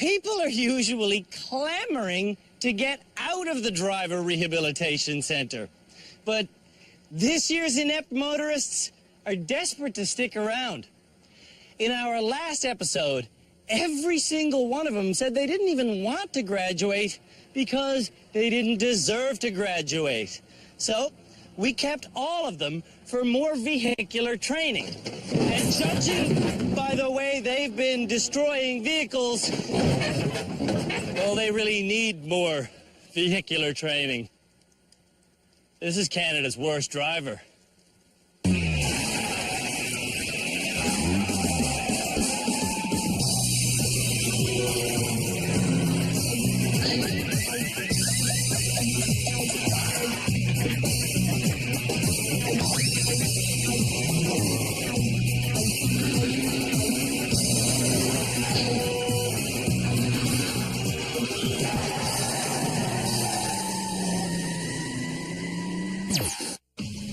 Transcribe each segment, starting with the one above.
People are usually clamoring to get out of the driver rehabilitation center. But this year's inept motorists are desperate to stick around. In our last episode, every single one of them said they didn't even want to graduate because they didn't deserve to graduate. So we kept all of them for more vehicular training. And judging by the way they've been destroying vehicles, well, they really need more vehicular training. This is Canada's worst driver.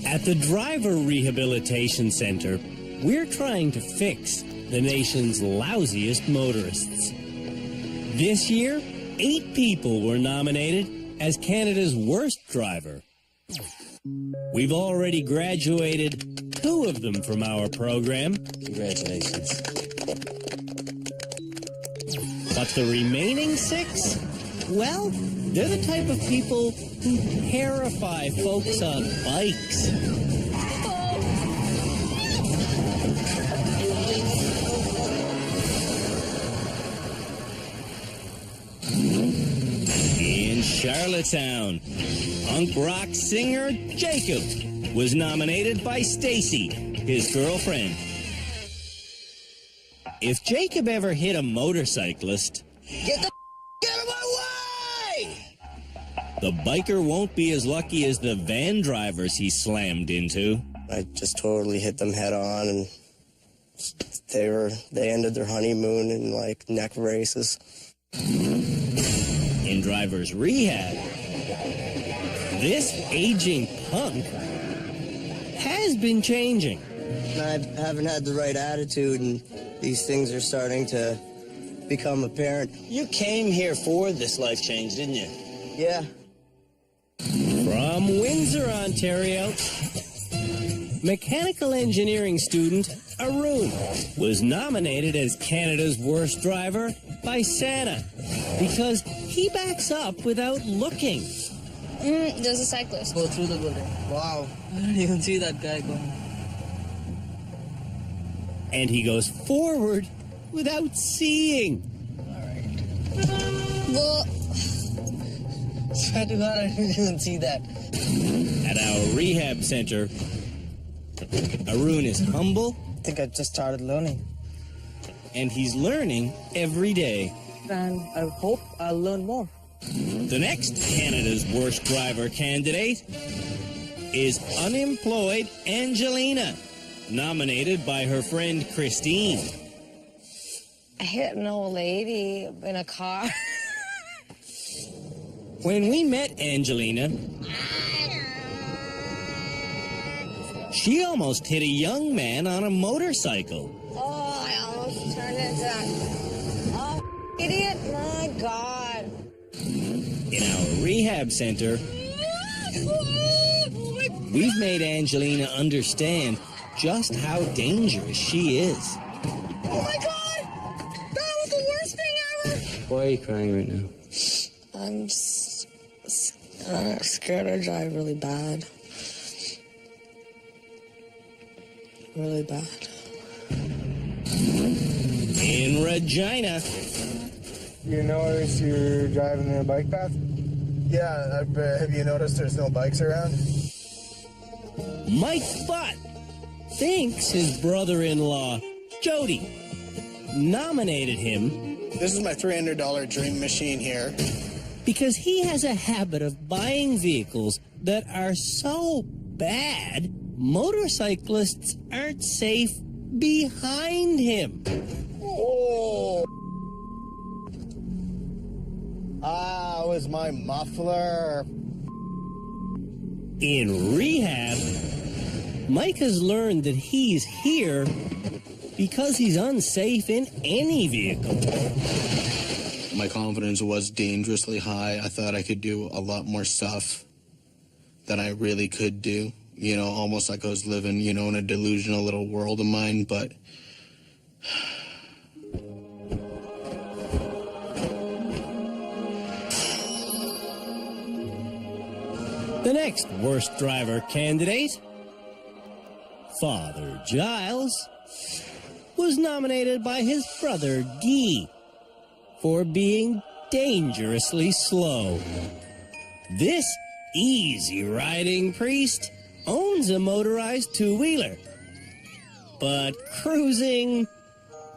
At the Driver Rehabilitation Center, we're trying to fix the nation's lousiest motorists. This year, 8 people were nominated as Canada's worst driver. We've already graduated 2 of them from our program. Congratulations. But the remaining 6? Well, they're the type of people who terrify folks on bikes. In Charlottetown, punk rock singer Jacob was nominated by Stacy, his girlfriend. If Jacob ever hit a motorcyclist, Get the out of my way! the biker won't be as lucky as the van drivers he slammed into. I just totally hit them head on, and they ended their honeymoon in like neck braces. In driver's rehab, this aging punk has been changing. I haven't had the right attitude, and these things are starting to become apparent. You came here for this life change, didn't you? Yeah. From Windsor, Ontario, mechanical engineering student Arun was nominated as Canada's worst driver by Santa because he backs up without looking. There's a cyclist. Go through the building. Wow. I didn't even see that guy going. And he goes forward without seeing. Well, Swear to God, I didn't even see that. At our rehab center, Arun is humble. I think I just started learning. And he's learning every day. And I hope I'll learn more. The next Canada's worst driver candidate is unemployed Angelina, nominated by her friend Christine. I hit an old lady in a car. When we met Angelina, she almost hit a young man on a motorcycle. Oh, I almost turned into that. Oh, idiot. My God. In our rehab center, we've made Angelina understand just how dangerous she is. Oh, my God. That was the worst thing ever. Why are you crying right now? I'm scared to drive really bad. Really bad. In Regina, You notice you're driving a bike path? Yeah, have you noticed there's no bikes around? Mike Butt thinks his brother-in-law, Jody, nominated him This is my $300 dream machine here. because he has a habit of buying vehicles that are so bad, motorcyclists aren't safe behind him. Oh! Ah, it was my muffler. In rehab, Mike has learned that he's here because he's unsafe in any vehicle. My confidence was dangerously high. I thought I could do a lot more stuff than I really could do. You know, almost like I was living, you know, in a delusional little world of mine, but... The next worst driver candidate, Father Giles, was nominated by his brother Guy for being dangerously slow. This easy-riding priest owns a motorized two-wheeler, but cruising,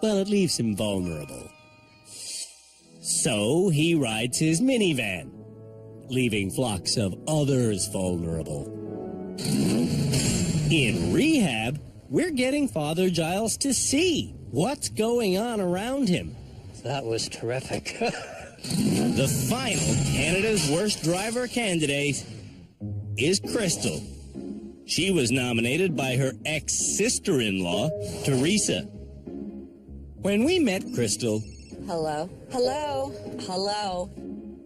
well, it leaves him vulnerable. So he rides his minivan, leaving flocks of others vulnerable. In rehab, we're getting Father Giles to see what's going on around him. That was terrific. The final Canada's Worst Driver candidate is Crystal. She was nominated by her ex-sister-in-law, Teresa. When we met Crystal... Hello? Hello? Hello?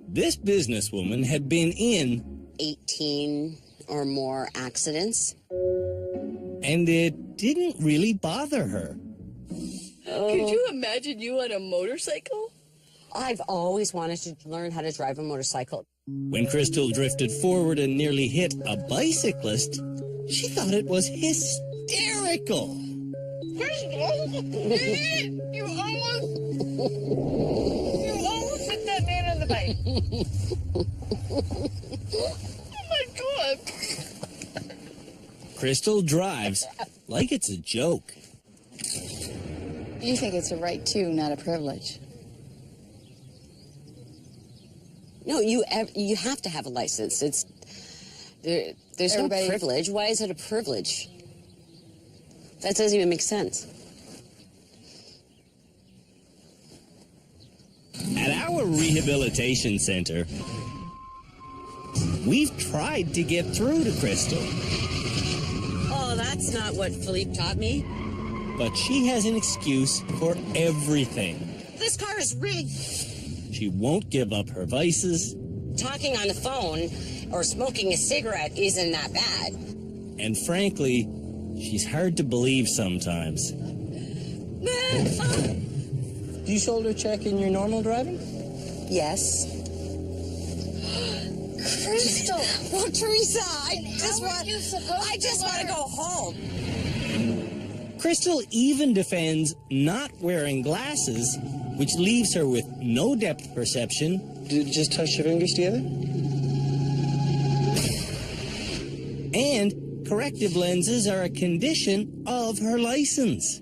This businesswoman had been in 18 or more accidents. And it didn't really bother her. Could you imagine you on a motorcycle? I've always wanted to learn how to drive a motorcycle. When Crystal drifted forward and nearly hit a bicyclist, she thought it was hysterical. Crystal, you almost hit that man on the bike. Oh my God. Crystal drives like it's a joke. You think it's a right too, not a privilege. No, you have to have a license. There's no privilege. Why is it a privilege? That doesn't even make sense. At our rehabilitation center, we've tried to get through to Crystal. Oh, that's not what Philippe taught me. But she has an excuse for everything. This car is rigged. She won't give up her vices. Talking on the phone or smoking a cigarette isn't that bad. And frankly, she's hard to believe sometimes. Do you shoulder check in your normal driving? Yes. Crystal. Well, Teresa, I just want to go home. Crystal even defends not wearing glasses, which leaves her with no depth perception. Just touch your fingers together? And corrective lenses are a condition of her license.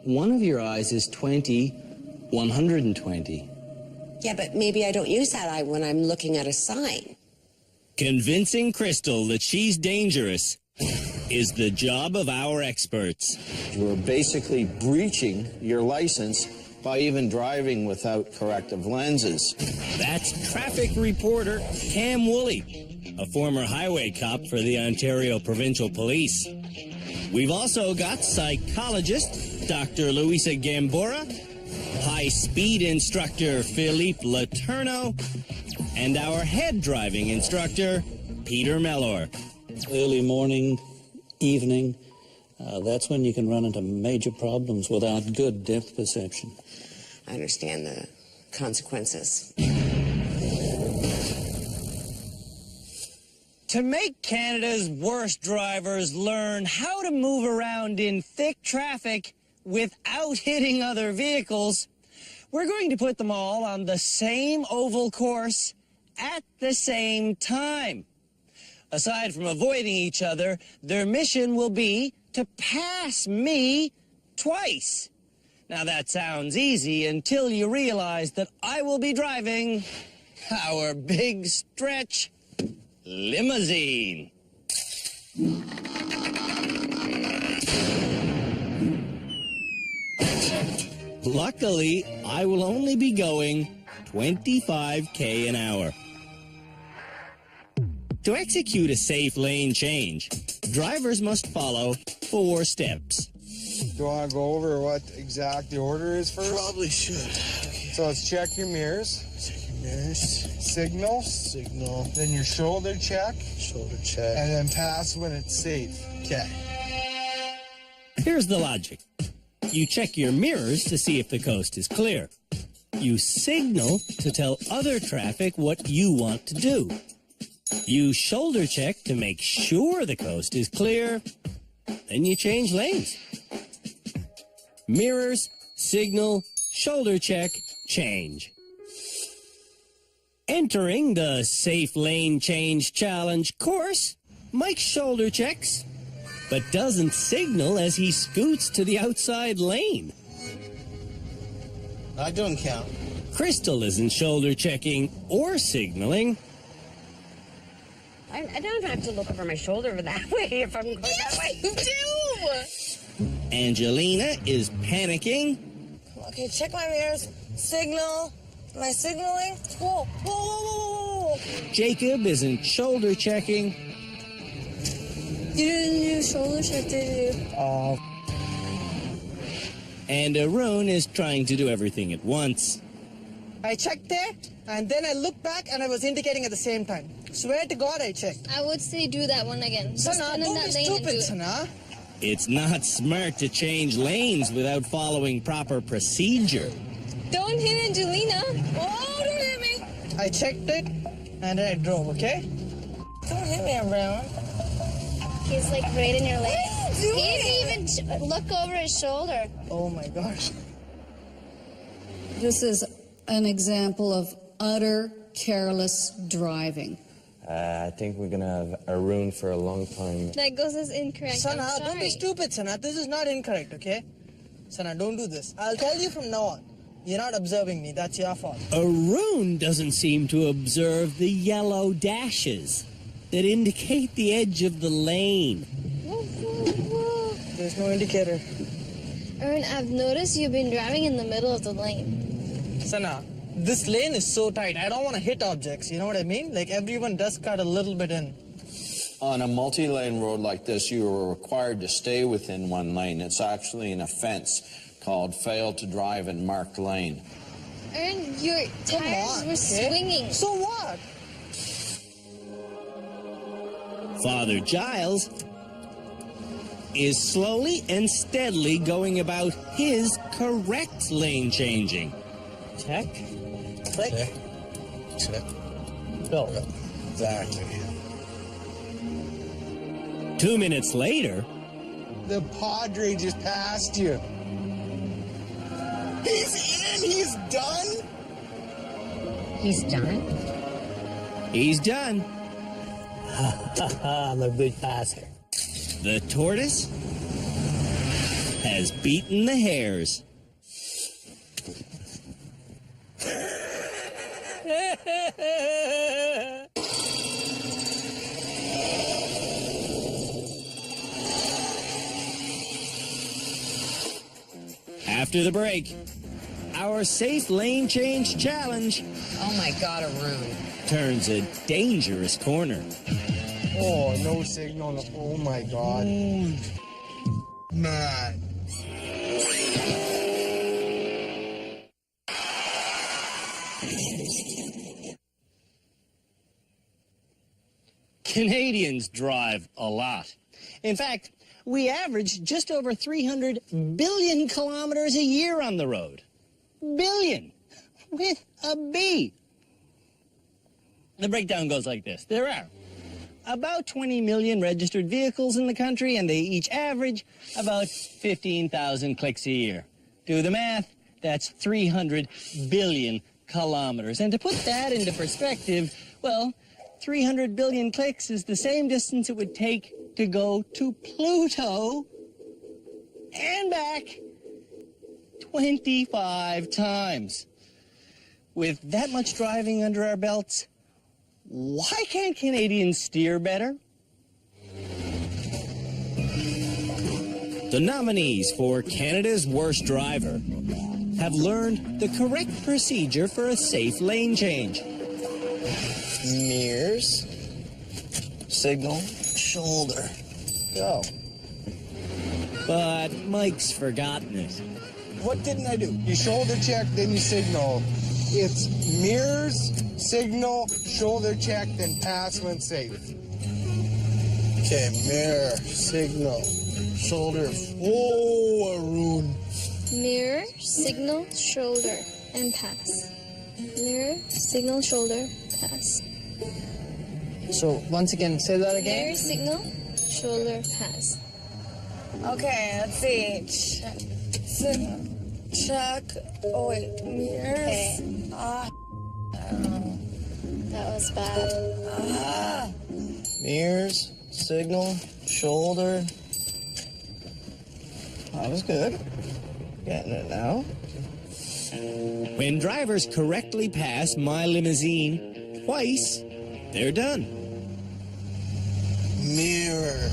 One of your eyes is 120. Yeah, but maybe I don't use that eye when I'm looking at a sign. Convincing Crystal that she's dangerous is the job of our experts. You're basically breaching your license by even driving without corrective lenses. That's traffic reporter Cam Woolley, a former highway cop for the Ontario Provincial Police. We've also got psychologist Dr. Luisa Gambora, high-speed instructor Philippe Letourneau, and our head driving instructor Peter Mellor. Early morning, evening, that's when you can run into major problems without good depth perception. I understand the consequences. To make Canada's worst drivers learn how to move around in thick traffic without hitting other vehicles, we're going to put them all on the same oval course at the same time. Aside from avoiding each other, their mission will be to pass me twice. Now that sounds easy until you realize that I will be driving our big stretch limousine. Luckily, I will only be going 25 an hour. To execute a safe lane change, drivers must follow 4 steps. Do you want to go over what exact the order is first? Probably should. It's So let's check your mirrors. Signal. Then your shoulder check. And then pass when it's safe. Okay. Here's the logic. You check your mirrors to see if the coast is clear. You signal to tell other traffic what you want to do. You shoulder check to make sure the coast is clear. Then you change lanes. Mirrors, signal, shoulder check, change. Entering the Safe Lane Change Challenge course, Mike shoulder checks, but doesn't signal as he scoots to the outside lane. That don't count. Crystal isn't shoulder checking or signaling. I don't have to look over my shoulder that way if I'm going that way. You do! Angelina is panicking. Okay, check my mirrors. Signal. Am I signaling? Whoa, whoa, whoa, whoa, whoa. Jacob isn't shoulder checking. You didn't do shoulder check, did you? And Arun is trying to do everything at once. I checked there, and then I looked back, and I was indicating at the same time. Swear to God, I checked. I would say do that one again. Just Sana, stand in don't that be lane and do stupid, it. Sana. It's not smart to change lanes without following proper procedure. Don't hit Angelina. Oh, don't hit me. I checked it, and then I drove, okay? Don't hit me, Brown. He's like right in your leg. What are you He doing? didn't even look over his shoulder. Oh, my gosh. This is an example of utter careless driving. I think we're going to have Arun for a long time. That goes as incorrect. Sana, I'm don't be sorry. stupid, Sana. This is not incorrect, okay? Sana, don't do this. I'll tell you from now on. You're not observing me. That's your fault. Arun doesn't seem to observe the yellow dashes that indicate the edge of the lane. Whoa, whoa, whoa. There's no indicator. Ern, I've noticed you've been driving in the middle of the lane. Sana, this lane is so tight. I don't want to hit objects. You know what I mean? Like, everyone does cut a little bit in. On a multi-lane road like this, you are required to stay within one lane. It's actually an offense called fail to drive in marked lane. Ern, your tires were swinging. So what? Father Giles is slowly and steadily going about his correct lane changing. Check. Click. Check. Go. Exactly. 2 minutes later, The Padre just passed you. He's in. He's done. He's done. he's done. I'm a good passer. The tortoise has beaten the hares. After the break, our safe lane change challenge Oh my God, Arun. turns a dangerous corner. Oh, no signal. Oh, my God. Man. Canadians drive a lot. In fact, we average just over 300 billion kilometers a year on the road. Billion. With a B. The breakdown goes like this. There are about 20 million registered vehicles in the country, and they each average about 15,000 clicks a year. Do the math, that's 300 billion kilometers. And to put that into perspective, well, 300 billion clicks is the same distance it would take to go to Pluto and back 25 times. With that much driving under our belts, why can't Canadians steer better? The nominees for Canada's Worst Driver have learned the correct procedure for a safe lane change. Mirrors, signal, shoulder. Go. But Mike's forgotten it. What didn't I do? You shoulder check, then you signal. It's mirrors, signal, shoulder check, then pass when safe. Okay, mirror, signal, shoulder. Oh, Arun. Mirror, signal, shoulder, and pass. Mirror, signal, shoulder, pass. So, once again, say that again. Mirror, signal, shoulder, pass. Okay, let's see. Signal. Check. Oh, wait. Mirrors. Okay. That was bad. Mirrors, signal, shoulder. That was good. Getting it now. When drivers correctly pass my limousine twice, they're done. Mirror,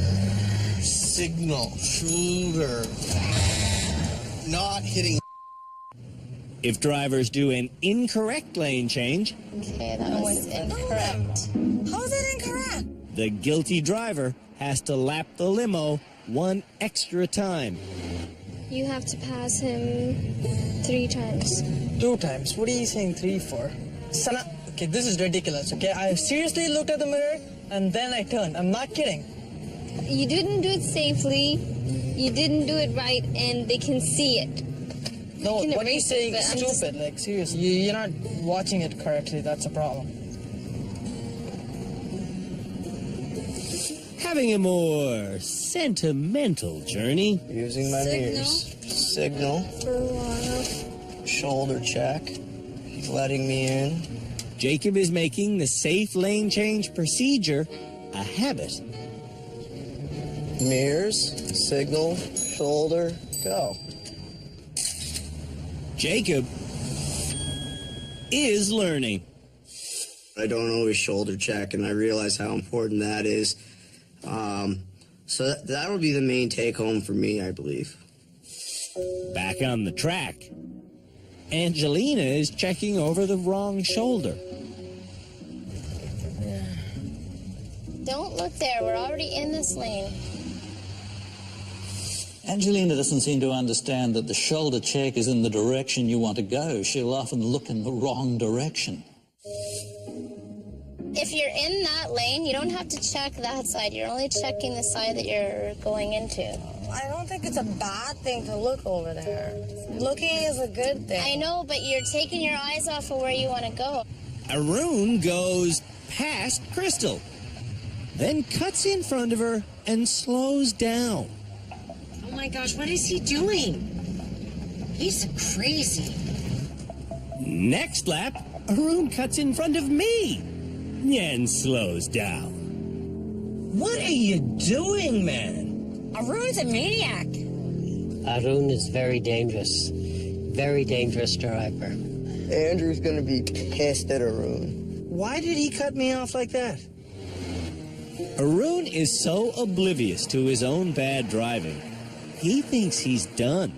signal, shoulder. Not hitting. If drivers do an incorrect lane change, Okay, that was incorrect. How is it incorrect? the guilty driver has to lap the limo one extra time. You have to pass him 3 times. 2 times. What are you saying 3 for? Sana, okay, this is ridiculous, okay? I seriously looked at the mirror and then I turned. I'm not kidding. You didn't do it safely. You didn't do it right, and they can see it. No, You can what you're erase it, saying but is I'm just- stupid. Like, seriously, you're not watching it correctly. That's a problem. Having a more sentimental journey. Using my mirrors. Signal, shoulder check. He's letting me in. Jacob is making the safe lane change procedure a habit. Mirrors, signal, shoulder, go. Jacob is learning. I don't always shoulder check, and I realize how important that is. So that'll be the main take home for me, I believe. Back on the track, Angelina is checking over the wrong shoulder. Don't look there. We're already in this lane. Angelina doesn't seem to understand that the shoulder check is in the direction you want to go. She'll often look in the wrong direction. If you're in that lane, you don't have to check that side. You're only checking the side that you're going into. I don't think it's a bad thing to look over there. Looking is a good thing. I know, but you're taking your eyes off of where you want to go. Arun goes past Crystal, then cuts in front of her and slows down. Oh my gosh, what is he doing? He's crazy. Next lap, Arun cuts in front of me and slows down. What are you doing, man? Arun's a maniac. Arun is very dangerous driver. Andrew's gonna be pissed at Arun. Why did he cut me off like that? Arun is so oblivious to his own bad driving, he thinks he's done.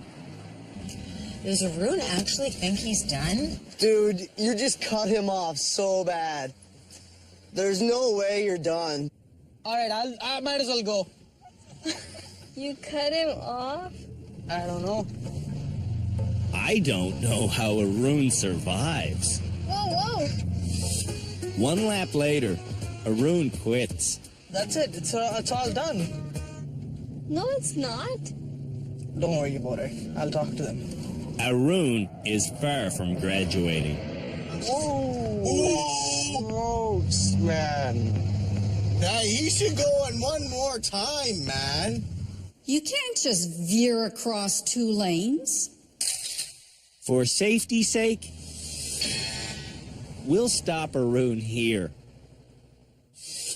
Does Arun actually think he's done? Dude, you just cut him off so bad. There's no way you're done. All right, I might as well go. You cut him off? I don't know. I don't know how Arun survives. Whoa. 1 lap later, Arun quits. That's it. It's all done. No, it's not. Don't worry about it. I'll talk to them. Arun is far from graduating. Oh, gross, man. Now you should go on one more time, man. You can't just veer across 2 lanes. For safety's sake, we'll stop Arun here.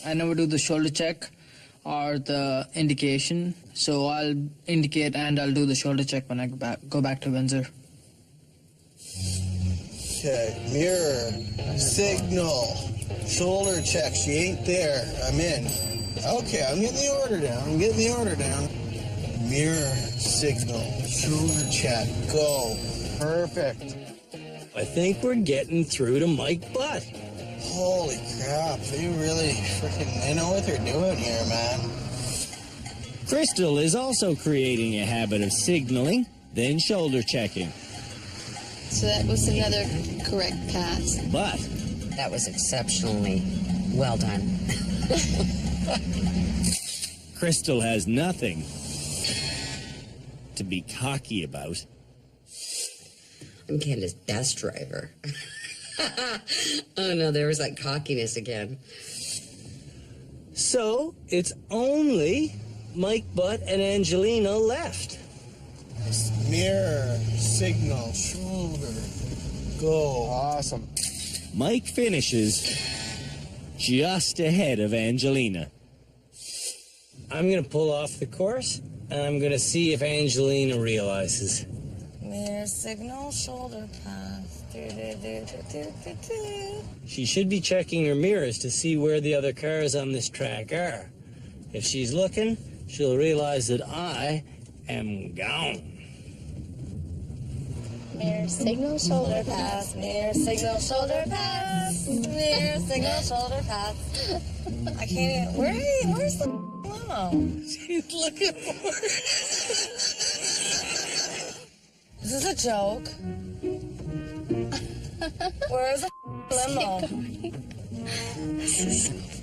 I never do the shoulder check or the indication, so I'll indicate and I'll do the shoulder check when I go back to Windsor. Okay, mirror, signal, shoulder check. She ain't there. I'm in. Okay, I'm getting the order down. Mirror, signal, shoulder check, go. Perfect. I think we're getting through to Mike Butt. Holy crap, they know what they're doing here, man. Crystal is also creating a habit of signaling then shoulder checking. So that was another correct pass. But That was exceptionally well done. Crystal has nothing to be cocky about. I'm Canada's best driver. Oh no, there was that cockiness again. So it's only Mike Butt and Angelina left. Mirror, signal, shoulder, go. Awesome. Mike finishes just ahead of Angelina. I'm going to pull off the course, and I'm going to see if Angelina realizes. Mirror signal, shoulder pass. She should be checking her mirrors to see where the other cars on this track are. If she's looking, she'll realize that I am gone. Mirror signal, shoulder pass. Mirror signal, shoulder pass. Mirror signal, shoulder pass. I can't even. Where's the limo? She's looking for it. Is this a joke? Where's the limo?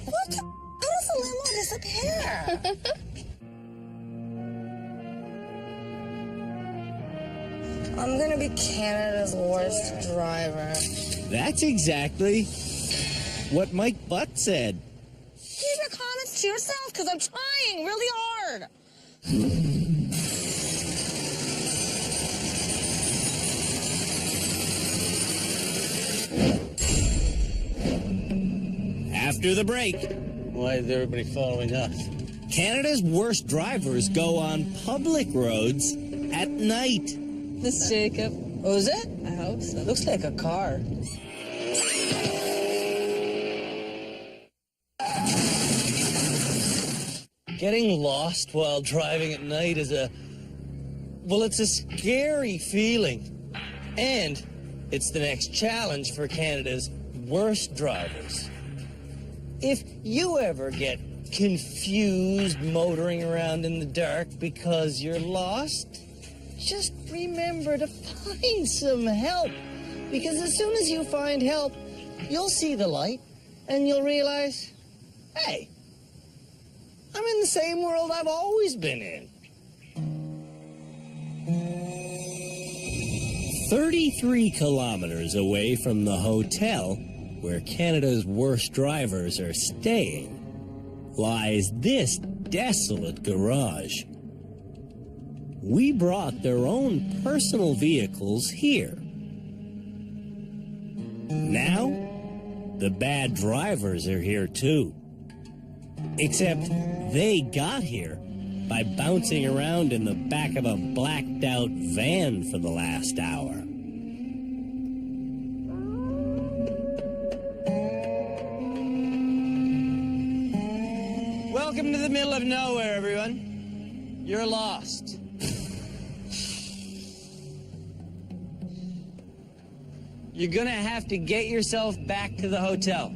What the? How does the limo disappear? I'm gonna be Canada's worst driver. That's exactly what Mike Butt said. Keep your comments to yourself, because I'm trying really hard. After the break, Why is everybody following us? Canada's worst drivers go on public roads at night. This Jacob. Oh, is it? I hope so. It looks like a car. Getting lost while driving at night is it's a scary feeling. And it's the next challenge for Canada's worst drivers. If you ever get confused motoring around in the dark because you're lost, just remember to find some help. Because as soon as you find help, you'll see the light and you'll realize, hey, I'm in the same world I've always been in. 33 kilometers away from the hotel where Canada's worst drivers are staying lies this desolate garage. We brought their own personal vehicles here. Now, the bad drivers are here too. Except they got here by bouncing around in the back of a blacked out van for the last hour. Welcome to the middle of nowhere, everyone. You're lost. You're gonna have to get yourself back to the hotel.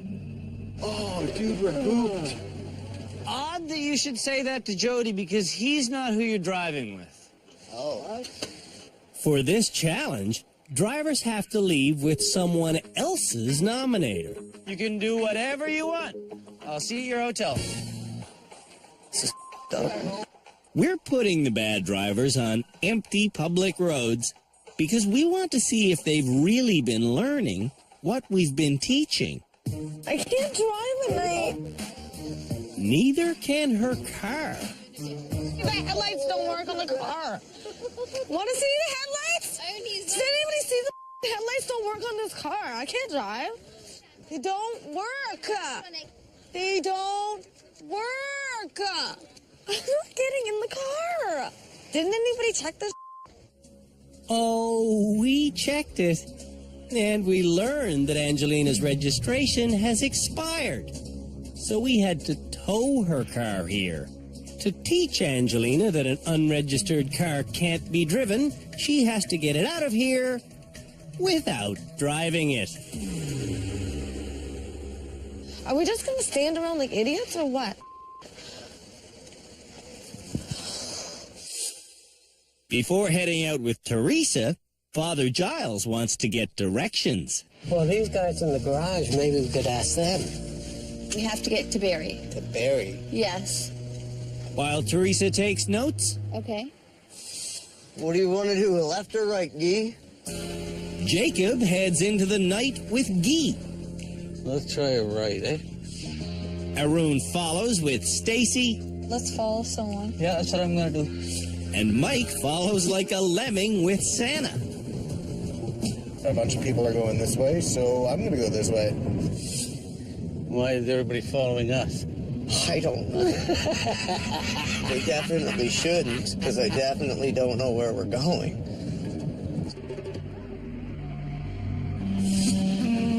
Oh, dude, we're hooped. Odd that you should say that to Jody because he's not who you're driving with. Oh. For this challenge, drivers have to leave with someone else's nominator. You can do whatever you want. I'll see you at your hotel. We're putting the bad drivers on empty public roads because we want to see if they've really been learning what we've been teaching. I can't drive at night. Neither can her car. The headlights don't work on the car. Want to see the headlights? Does anybody see the headlights don't work on this car? I can't drive. They don't work. They don't work. I'm not getting in the car. Didn't anybody check this? Oh, we checked it. And we learned that Angelina's registration has expired. So we had to tow her car here. To teach Angelina that an unregistered car can't be driven, she has to get it out of here without driving it. Are we just going to stand around like idiots or what? Before heading out with Teresa, Father Giles wants to get directions. Well, these guys in the garage, maybe we could ask them. We have to get to Barry. To Barry. Yes. While Teresa takes notes, Okay. What do you want to do, left or right, Guy? Jacob heads into the night with Guy. Let's try it right, eh? Arun follows with Stacy, Let's follow someone. Yeah, that's what I'm gonna do. and Mike follows like a lemming with Santa. A bunch of people are going this way, so I'm going to go this way. Why is everybody following us? I don't know. They definitely shouldn't, because I definitely don't know where we're going.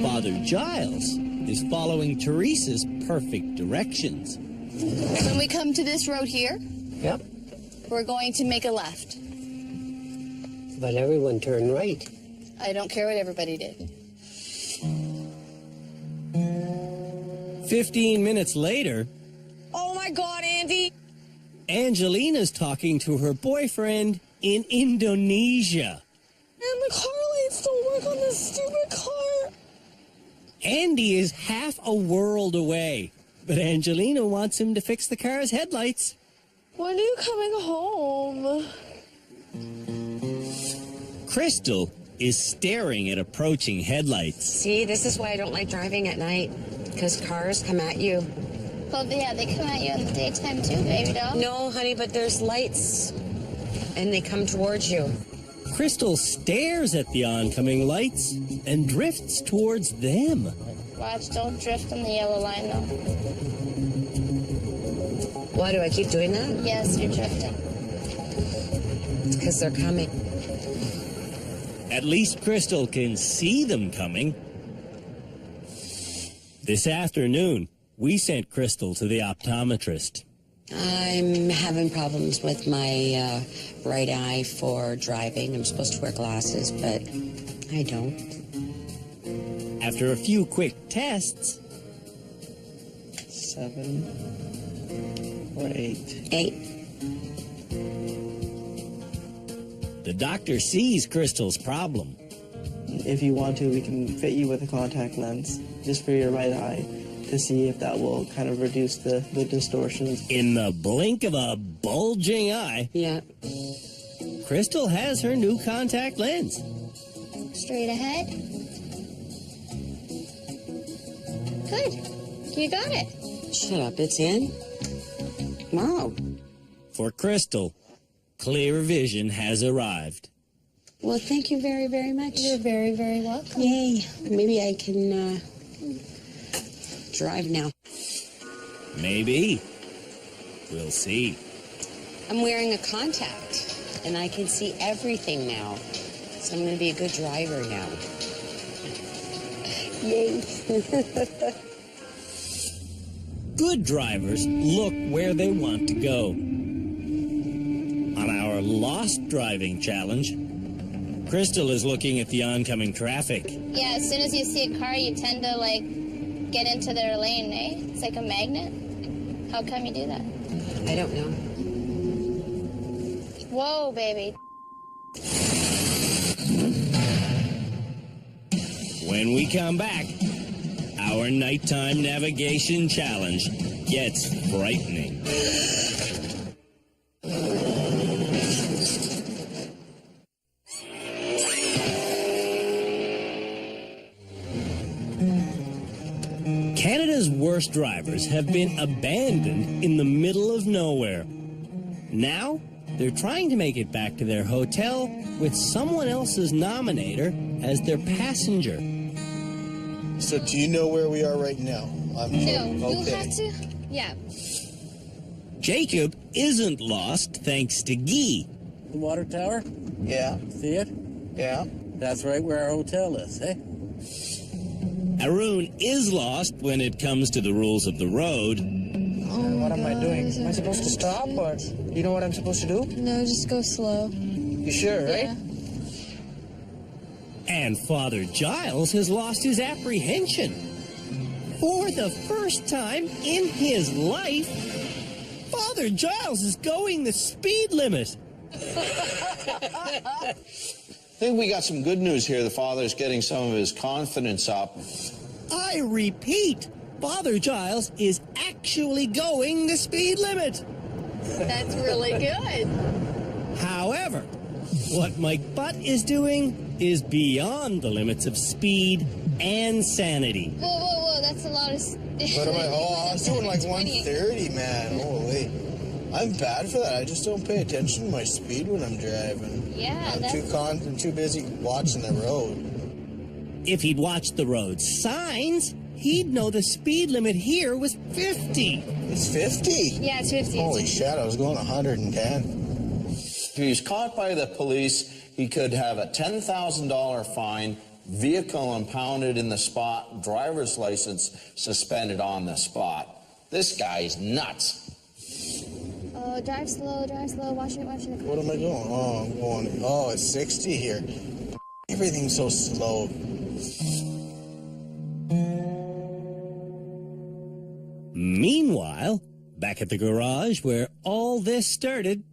Father Giles is following Teresa's perfect directions. When we come to this road here, Yep. we're going to make a left. But everyone turned right. I don't care what everybody did. 15 minutes later, Oh my God, Andy. Angelina's talking to her boyfriend in Indonesia. And the car lights don't work on this stupid car. Andy is half a world away, but Angelina wants him to fix the car's headlights. When are you coming home? Crystal is staring at approaching headlights. See, this is why I don't like driving at night, because cars come at you. Well, yeah, they come at you in the daytime too, baby doll. No, honey, but there's lights, and they come towards you. Crystal stares at the oncoming lights and drifts towards them. Watch, don't drift on the yellow line, though. Why do I keep doing that? Yes, you're drifting. It's because they're coming. At least Crystal can see them coming. This afternoon, we sent Crystal to the optometrist. I'm having problems with my right eye for driving. I'm supposed to wear glasses, but I don't. After a few quick tests, 7 or 8. 8. the doctor sees Crystal's problem. If you want to, we can fit you with a contact lens just for your right eye to see if that will kind of reduce the distortions. In the blink of a bulging eye, yeah, Crystal has her new contact lens. Straight ahead. Good. You got it. Shut up, it's in. Wow. For Crystal, clear vision has arrived. Well, thank you very, very much. You're very, very welcome. Yay. Maybe I can drive now. Maybe. We'll see. I'm wearing a contact, and I can see everything now. So I'm going to be a good driver now. Yay. Good drivers look where they want to go. On our Lost Driving Challenge, Crystal is looking at the oncoming traffic. Yeah, as soon as you see a car, you tend to, like, get into their lane, eh? It's like a magnet. How come you do that? I don't know. Whoa, baby. When we come back, our nighttime navigation challenge gets frightening. Canada's worst drivers have been abandoned in the middle of nowhere. Now, they're trying to make it back to their hotel with someone else's nominator as their passenger. So do you know where we are right now? No, you'll have to. Yeah. Jacob isn't lost thanks to Guy. The water tower? Yeah. See it? Yeah. That's right where our hotel is, eh? Arun is lost when it comes to the rules of the road. What am I doing? Am I supposed to stop, or you know what I'm supposed to do? No, just go slow. You sure, right? And Father Giles has lost his apprehension. For the first time in his life, Father Giles is going the speed limit. I think we got some good news here. The father's getting some of his confidence up. I repeat, Father Giles is actually going the speed limit. That's really good. However, what Mike Butt is doing is beyond the limits of speed and sanity. Whoa, whoa, whoa, that's a lot of... What am I? Oh, I was doing like 130, man. Holy. I'm bad for that. I just don't pay attention to my speed when I'm driving. Yeah, I'm too busy watching the road. If he'd watched the road signs, he'd know the speed limit here was 50. It's 50? Yeah, it's 50. Holy shit, I was going 110. If he was caught by the police, he could have a $10,000 fine, vehicle impounded in the spot, driver's license suspended on the spot. This guy's nuts. Oh, drive slow, watching the car. What am I doing? Oh, I'm going, oh, it's 60 here. Everything's so slow. Meanwhile, back at the garage where all this started,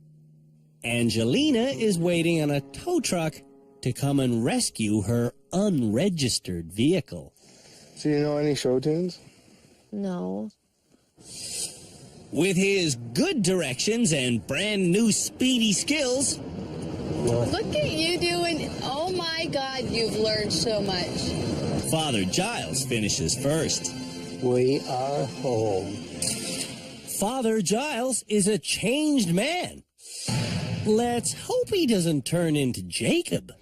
Angelina is waiting on a tow truck to come and rescue her unregistered vehicle. Do you know any show tunes? No. With his good directions and brand new speedy skills, Look at you doing, oh my God, you've learned so much. Father Giles finishes first. We are home. Father Giles is a changed man. Let's hope he doesn't turn into Jacob.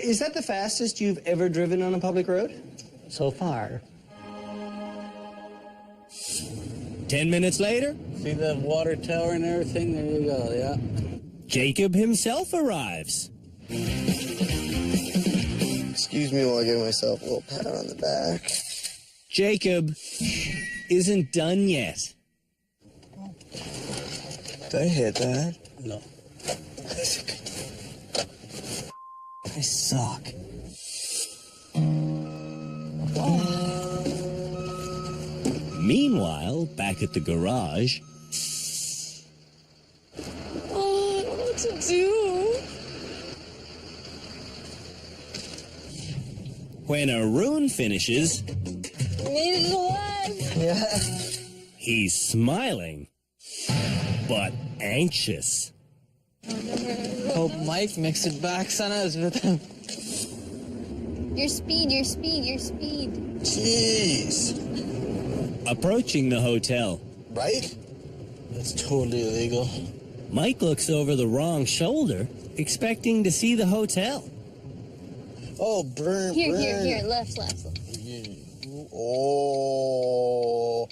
Is that the fastest you've ever driven on a public road? So far. 10 minutes later, See that water tower and everything? There you go, yeah. Jacob himself arrives. Excuse me while I give myself a little pat on the back. Jacob isn't done yet. Did I hit that? No. I suck. Meanwhile, back at the garage, Oh, I don't know what to do. when Arun finishes, Needed a leg. Yeah. he's smiling, but anxious. Hope Mike makes it back, Sanaz, with him. Your speed. Jeez. Approaching the hotel, Right? That's totally illegal. Mike looks over the wrong shoulder, expecting to see the hotel. Oh, burn. Here, left. Oh.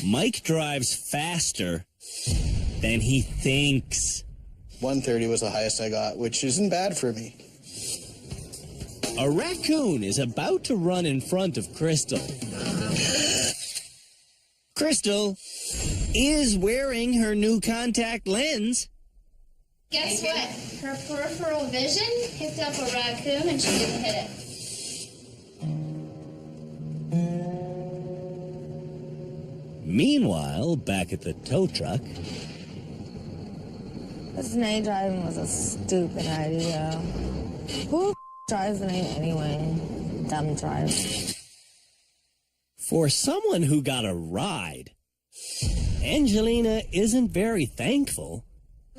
Mike drives faster than he thinks. 130 was the highest I got, which isn't bad for me. A raccoon is about to run in front of Crystal. Crystal is wearing her new contact lens. Guess what? Her peripheral vision picked up a raccoon and she didn't hit it. Meanwhile, back at the tow truck, This night driving was a stupid idea. Who drives the night anyway? Dumb drive. for someone who got a ride, Angelina isn't very thankful.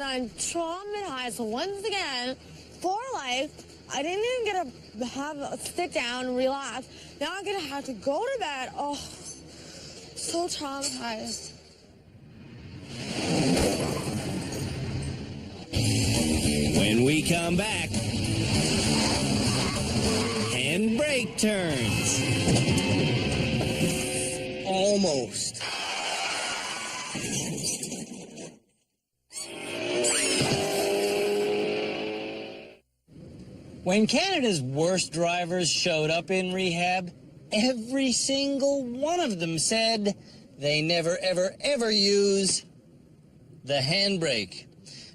I'm traumatized once again for life. I didn't even get to have a sit down and relax. Now I'm gonna have to go to bed. Oh, so traumatized. When we come back, handbrake turns. Almost. When Canada's worst drivers showed up in rehab, every single one of them said they never, ever, ever use the handbrake.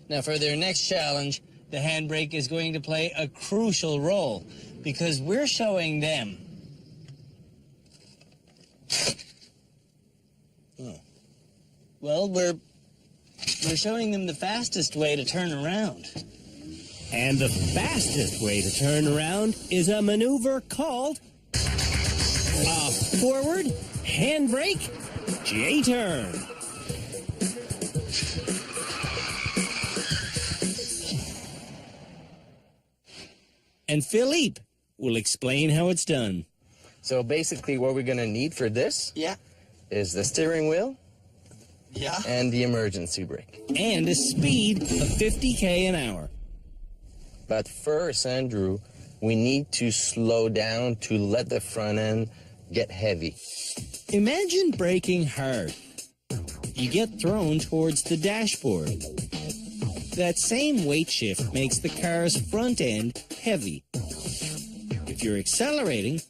Now, for their next challenge, the handbrake is going to play a crucial role because we're showing them Well, we're showing them the fastest way to turn around. And the fastest way to turn around is a maneuver called a forward handbrake J-turn. And Philippe will explain how it's done. So basically what we're going to need for this is the steering wheel and the emergency brake. And a speed of 50 an hour. But first, Andrew, we need to slow down to let the front end get heavy. Imagine braking hard. You get thrown towards the dashboard. That same weight shift makes the car's front end heavy. If you're accelerating,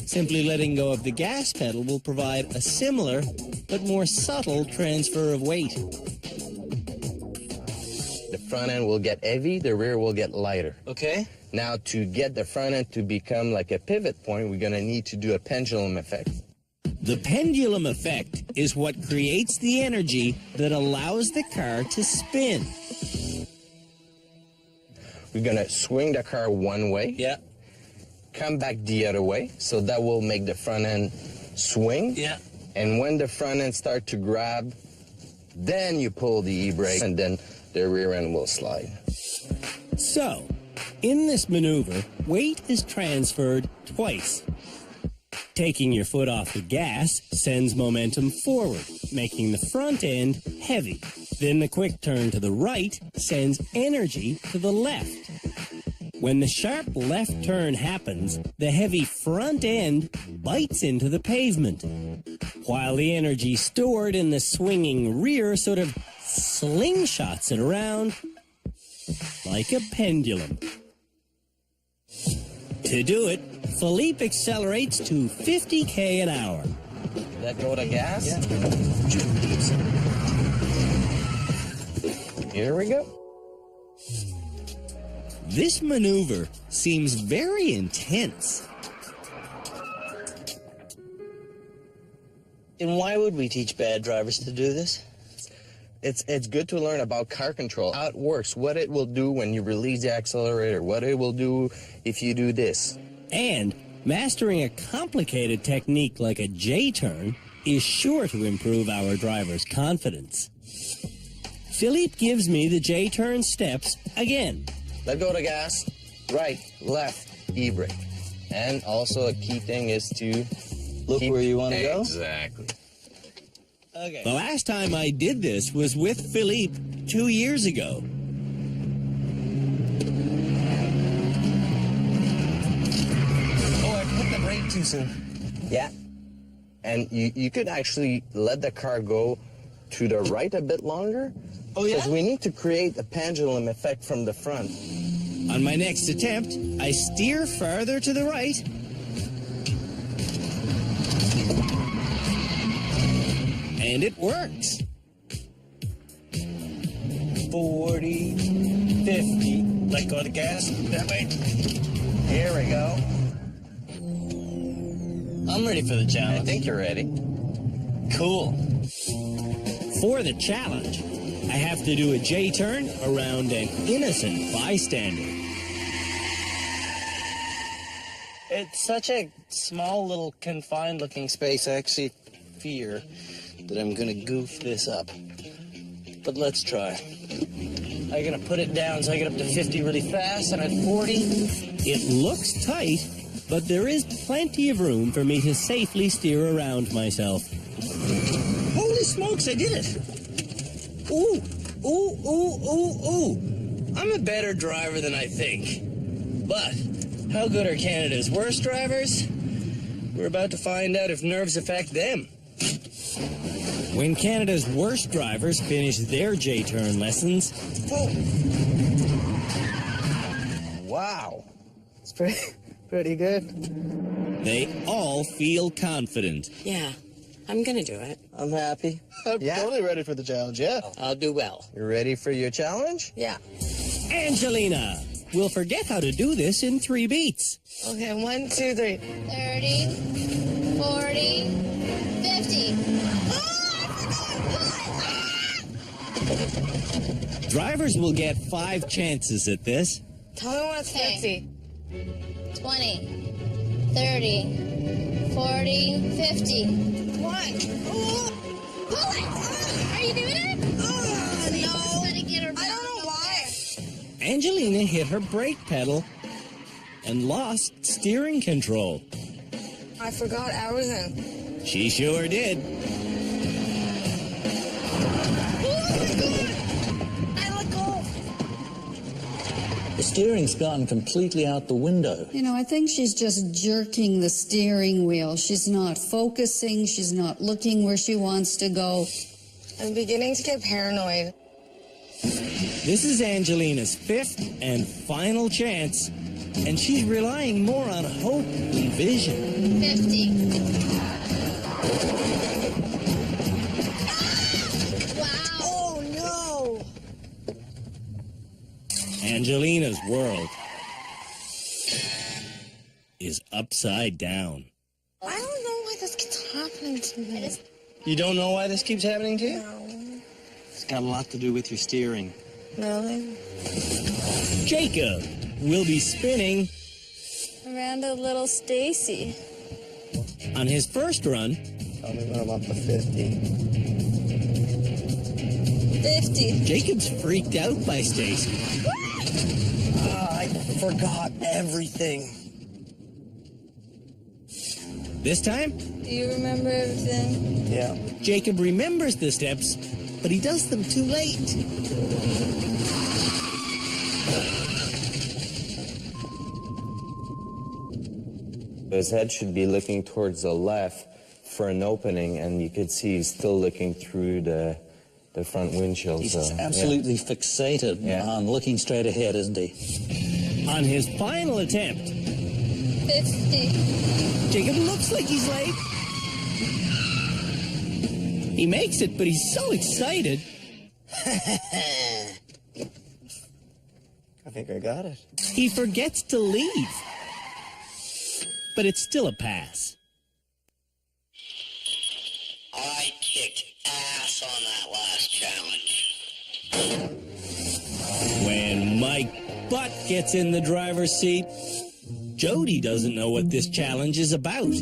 simply letting go of the gas pedal will provide a similar but more subtle transfer of weight. The front end will get heavy, the rear will get lighter. Okay. Now, to get the front end to become like a pivot point, we're going to need to do a pendulum effect. The pendulum effect is what creates the energy that allows the car to spin. We're going to swing the car one way. Yeah. Come back the other way, so that will make the front end swing. Yeah. And when the front end start to grab, then you pull the e-brake, and then the rear end will slide. So, in this maneuver, weight is transferred twice. Taking your foot off the gas sends momentum forward, making the front end heavy. Then the quick turn to the right sends energy to the left. When the sharp left turn happens, the heavy front end bites into the pavement, while the energy stored in the swinging rear sort of slingshots it around like a pendulum. To do it, Philippe accelerates to 50 an hour. Let go of the gas. Yeah. Here we go. This maneuver seems very intense. And why would we teach bad drivers to do this? It's good to learn about car control, how it works, what it will do when you release the accelerator, what it will do if you do this. And mastering a complicated technique like a J-turn is sure to improve our driver's confidence. Philippe gives me the J-turn steps again. Let go of the gas, right, left, e-brake. And also a key thing is to look where you want to go. Exactly. Okay. The last time I did this was with Philippe 2 years ago. Oh, I put the brake too soon. Yeah. And you could actually let the car go to the right a bit longer. Oh, yeah? Because we need to create a pendulum effect from the front. On my next attempt, I steer farther to the right. And it works. 40, 50. Let go of the gas. That way. Here we go. I'm ready for the challenge. I think you're ready. Cool. For the challenge, I have to do a J-turn around an innocent bystander. It's such a small little confined looking space. I actually fear that I'm gonna goof this up. But let's try. I'm gonna put it down so I get up to 50 really fast, and at 40. It looks tight, but there is plenty of room for me to safely steer around myself. Holy smokes, I did it! Ooh, ooh, ooh, ooh, ooh. I'm a better driver than I think. But how good are Canada's worst drivers? We're about to find out if nerves affect them. When Canada's worst drivers finish their J-turn lessons... Oh. Wow. It's pretty good. They all feel confident. Yeah, I'm gonna do it. I'm happy. I'm totally ready for the challenge, yeah. I'll do well. You ready for your challenge? Yeah. Angelina will forget how to do this in 3 beats. Okay, 1, 2, 3. 30, 40, 50. Drivers will get 5 chances at this. Tell me when it's 50. 20, 30, 40, 50. What? Pull it! Are you doing it? No. I don't know why. Angelina hit her brake pedal and lost steering control. I forgot everything. She sure did. I let go. The steering's gone completely out the window. You know, I think she's just jerking the steering wheel. She's not focusing. She's not looking where she wants to go. I'm beginning to get paranoid. This is Angelina's 5th and final chance, and she's relying more on hope than vision. 50. Wow. Oh, no. Angelina's world is upside down. I don't know why this keeps happening to me. You don't know why this keeps happening to you? No. It's got a lot to do with your steering. Really? Jacob will be spinning Around a little Stacy. on his first run. Tell me when I'm up to 50. 50. Jacob's freaked out by Stacy. I forgot everything. This time, Do you remember everything? Yeah. Jacob remembers the steps, but he does them too late. His head should be looking towards the left for an opening, and you could see he's still looking through the front windshield. He's so, absolutely fixated on looking straight ahead, isn't he? On his final attempt, 50. Jacob looks like he's late. He makes it, but he's so excited. I think I got it. He forgets to leave. But it's still a pass. I kicked ass on that last challenge. When Mike Butt gets in the driver's seat, Jody doesn't know what this challenge is about.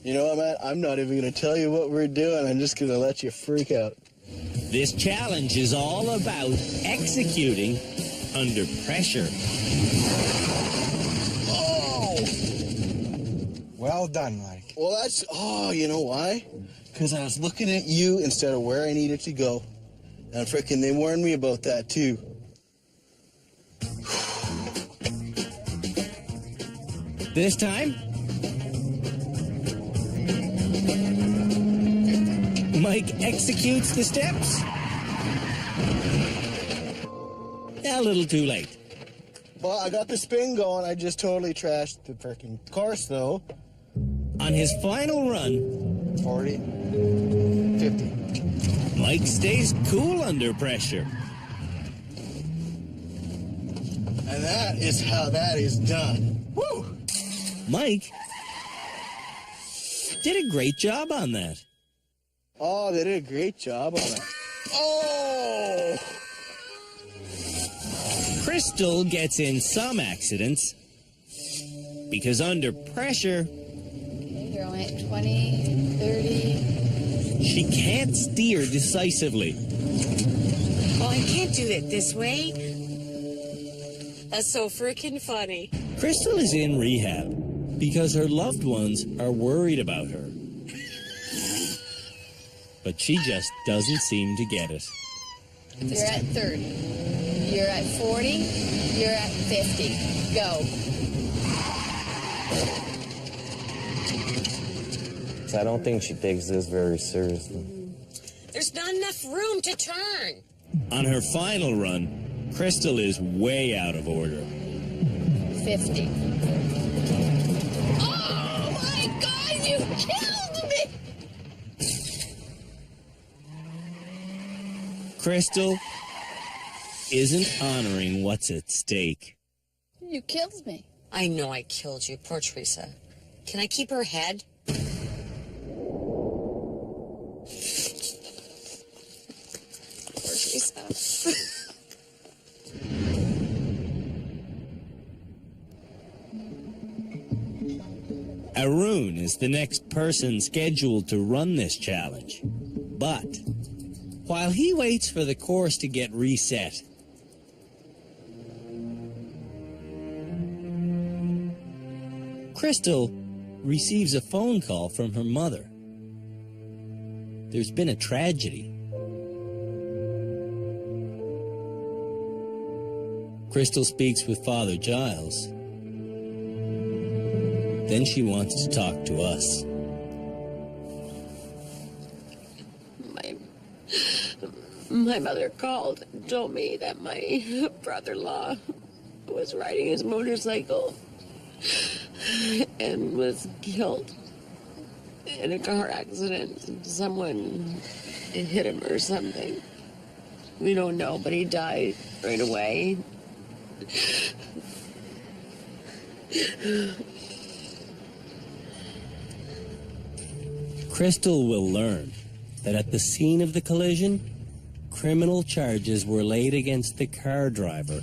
You know what, Matt? I'm not even going to tell you what we're doing. I'm just going to let you freak out. This challenge is all about executing under pressure. Well done, Mike. Well, you know why? Because I was looking at you instead of where I needed to go. And frickin' they warned me about that, too. This time, Mike executes the steps. A little too late. Well, I got the spin going. I just totally trashed the frickin' course, though. On his final run, 40, 50. Mike stays cool under pressure. And that is how that is done. Woo! Mike did a great job on that. Oh, they did a great job on that. Oh! Crystal gets in some accidents because under pressure, You're only at 20, 30. she can't steer decisively. Oh, I can't do it this way. That's so freaking funny. Crystal is in rehab because her loved ones are worried about her. But she just doesn't seem to get it. You're at 30. You're at 40. You're at 50. Go. I don't think she takes this very seriously. There's not enough room to turn. On her final run, Crystal is way out of order. 50. Oh my God, you killed me! Crystal isn't honoring what's at stake. You killed me. I know I killed you, poor Teresa. Can I keep her head? Arun is the next person scheduled to run this challenge. But while he waits for the course to get reset, Crystal receives a phone call from her mother. There's been a tragedy. Crystal speaks with Father Giles. Then she wants to talk to us. My mother called and told me that my brother-in-law was riding his motorcycle and was killed in a car accident. Someone hit him or something. We don't know, but he died right away. Crystal will learn that at the scene of the collision, criminal charges were laid against the car driver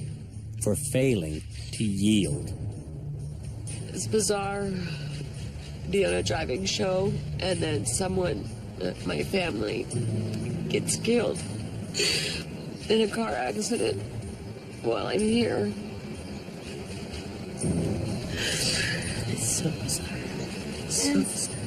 for failing to yield. It's bizarre. Be on a driving show, and then someone, my family, gets killed in a car accident while I'm here. It's so bizarre. So bizarre.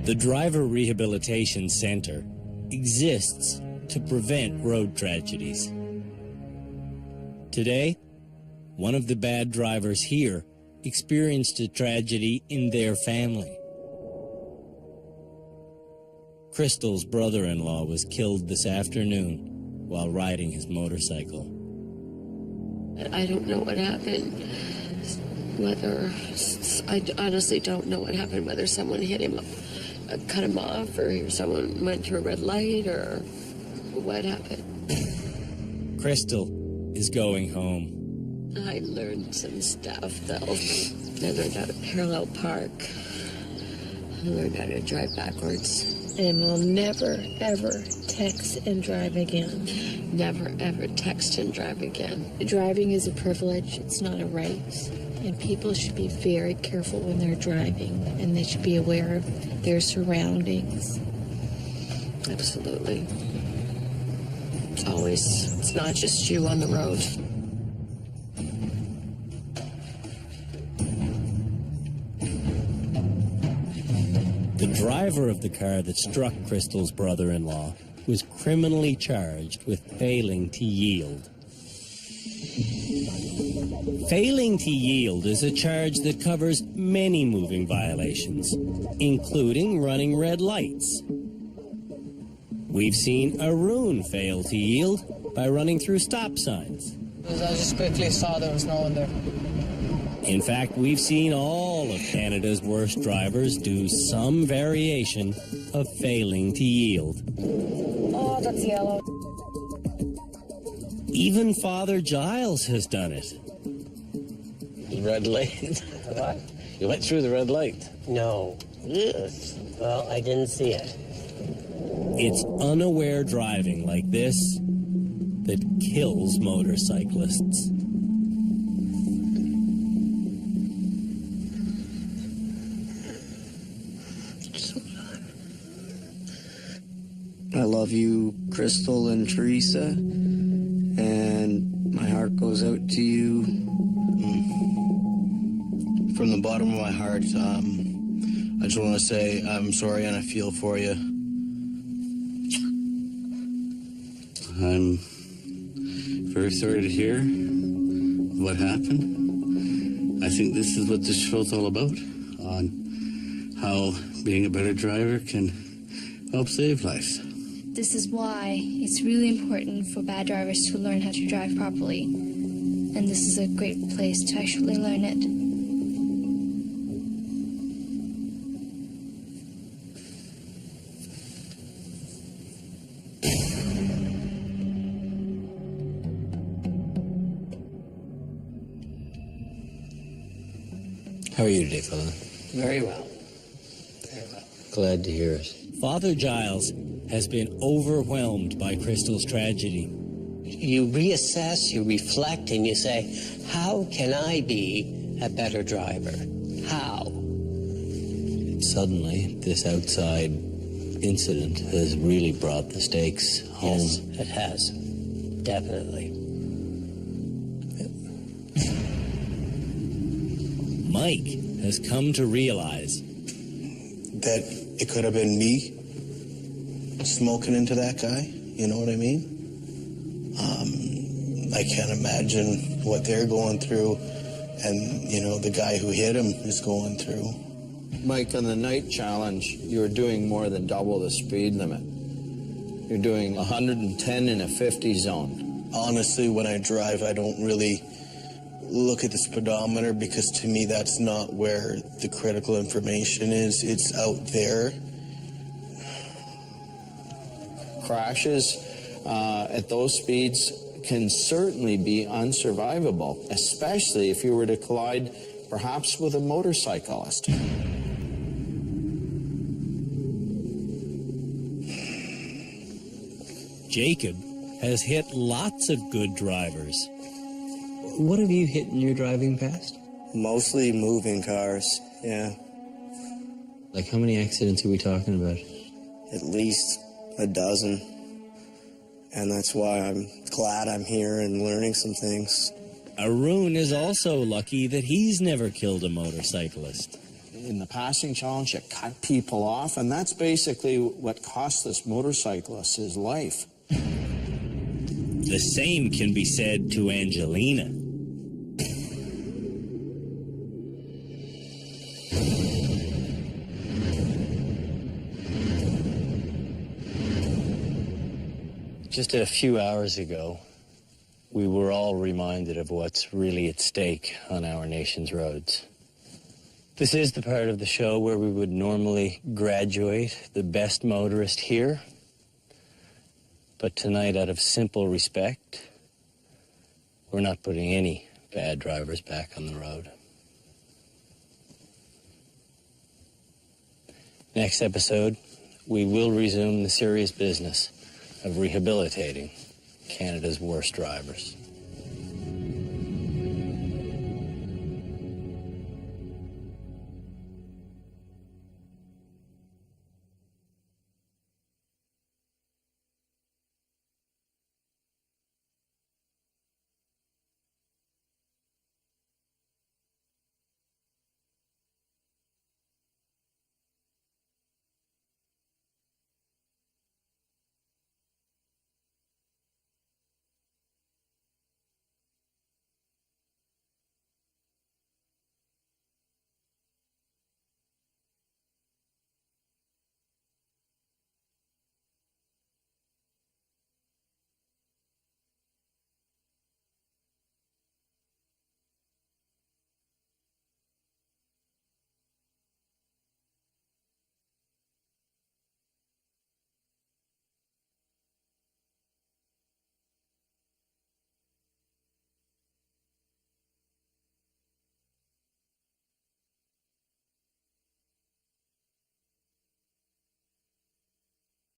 The Driver Rehabilitation Center exists to prevent road tragedies. Today, one of the bad drivers here experienced a tragedy in their family. Crystal's brother-in-law was killed this afternoon while riding his motorcycle. I don't know what happened. Whether, I honestly don't know what happened, whether someone hit him, cut him off, or someone went through a red light, or what happened. Crystal is going home. I learned some stuff, though. I learned how to parallel park. I learned how to drive backwards. And will never, ever text and drive again. Never, ever text and drive again. Driving is a privilege. It's not a right. And people should be very careful when they're driving, and they should be aware of their surroundings. Absolutely. Always. It's not just you on the road. The driver of the car that struck Crystal's brother-in-law was criminally charged with failing to yield. Failing to yield is a charge that covers many moving violations, including running red lights. We've seen Arun fail to yield by running through stop signs. I just quickly saw there was no one there. In fact, we've seen all of Canada's worst drivers do some variation of failing to yield. Oh, that's yellow. Even Father Giles has done it. Red light? What? You went through the red light? No. Yes. Well, I didn't see it. It's unaware driving like this that kills motorcyclists. I love you, Crystal and Teresa, and my heart goes out to you. From the bottom of my heart, I just want to say I'm sorry and I feel for you. I'm very sorry to hear what happened. I think this is what this show's all about, on how being a better driver can help save lives. This is why it's really important for bad drivers to learn how to drive properly. And this is a great place to actually learn it. How are you today, fella? Very well. Glad to hear it. Father Giles has been overwhelmed by Crystal's tragedy. You reassess, you reflect, and you say, how can I be a better driver? How? Suddenly, this outside incident has really brought the stakes home. Yes, it has. Definitely. Mike has come to realize that it could have been me smoking into that guy. You know what I mean? I can't imagine what they're going through, and, you know, the guy who hit him is going through. Mike, on the night challenge, you were doing more than double the speed limit. You're doing 110 in a 50 zone. Honestly, when I drive, I don't really look at the speedometer, because to me that's not where the critical information is. It's out there. Crashes at those speeds can certainly be unsurvivable, especially if you were to collide perhaps with a motorcyclist. Jacob has hit lots of good drivers. What have you hit in your driving past? Mostly moving cars, yeah. Like, how many accidents are we talking about? At least a dozen. And that's why I'm glad I'm here and learning some things. Arun is also lucky that he's never killed a motorcyclist. In the passing challenge, you cut people off, and that's basically what cost this motorcyclist his life. The same can be said to Angelina. Just a few hours ago, we were all reminded of what's really at stake on our nation's roads. This is the part of the show where we would normally graduate the best motorist here. But tonight, out of simple respect, we're not putting any bad drivers back on the road. Next episode, we will resume the serious business of rehabilitating Canada's worst drivers.